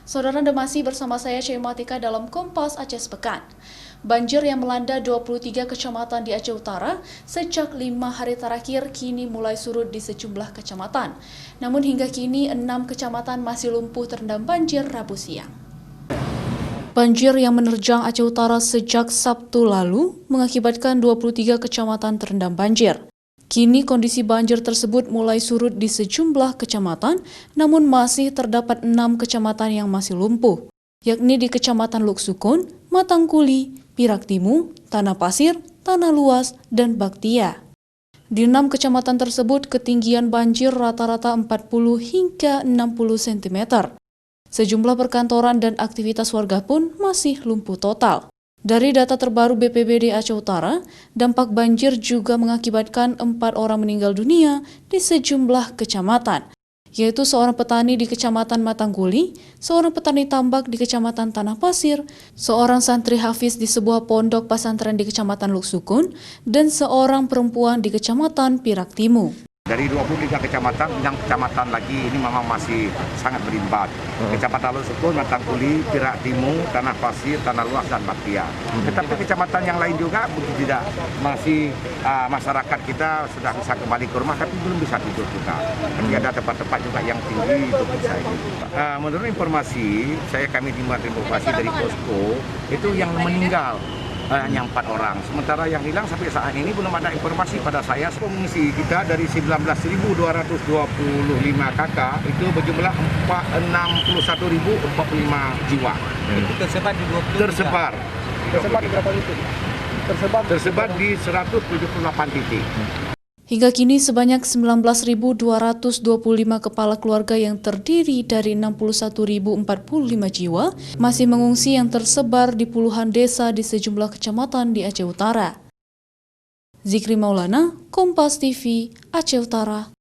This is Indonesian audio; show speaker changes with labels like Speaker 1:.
Speaker 1: Saudara, Anda masih bersama saya Syematika dalam Kompas Aceh Sepekan. Banjir yang melanda 23 kecamatan di Aceh Utara sejak 5 hari terakhir kini mulai surut di sejumlah kecamatan. Namun hingga kini 6 kecamatan masih lumpuh terendam banjir Rabu siang. Banjir yang menerjang Aceh Utara sejak Sabtu lalu mengakibatkan 23 kecamatan terendam banjir. Kini kondisi banjir tersebut mulai surut di sejumlah kecamatan, namun masih terdapat 6 kecamatan yang masih lumpuh, yakni di Kecamatan Luk Sukun, Matangkuli, Pirak Timu, Tanah Pasir, Tanah Luas, dan Baktia. Di 6 kecamatan tersebut, ketinggian banjir rata-rata 40 hingga 60 cm. Sejumlah perkantoran dan aktivitas warga pun masih lumpuh total. Dari data terbaru BPBD Aceh Utara, dampak banjir juga mengakibatkan 4 orang meninggal dunia di sejumlah kecamatan, yaitu seorang petani di Kecamatan Matangkuli, seorang petani tambak di Kecamatan Tanah Pasir, seorang santri hafiz di sebuah pondok pesantren di Kecamatan Luk Sukun, dan seorang perempuan di Kecamatan Pirak Timu.
Speaker 2: Dari 23 kecamatan, 6 kecamatan lagi ini memang masih sangat berimbas. Kecamatan Luk Sukun, Matangkuli, Pirak Timu, Tanah Pasir, Tanah Luas, dan Baktia. Tetapi kecamatan yang lain juga tidak masih masyarakat kita sudah bisa kembali ke rumah, tapi belum bisa tidur juga. Jadi ada tempat-tempat juga yang tinggi itu bisa ini. Menurut informasi, kami dimuat informasi dari posko, itu yang meninggal hanya 4 orang. Sementara yang hilang sampai saat ini belum ada informasi pada saya. Pengungsi kita dari 19.225 kakak itu berjumlah 61.045 jiwa.
Speaker 3: Itu tersebar di 23.
Speaker 2: Tersebar
Speaker 3: Tersebar di berapa titik?
Speaker 2: Tersebar di 178 titik.
Speaker 1: Hingga kini sebanyak 19.225 kepala keluarga yang terdiri dari 61.045 jiwa masih mengungsi yang tersebar di puluhan desa di sejumlah kecamatan di Aceh Utara. Zikri Maulana, Kompas TV, Aceh Utara.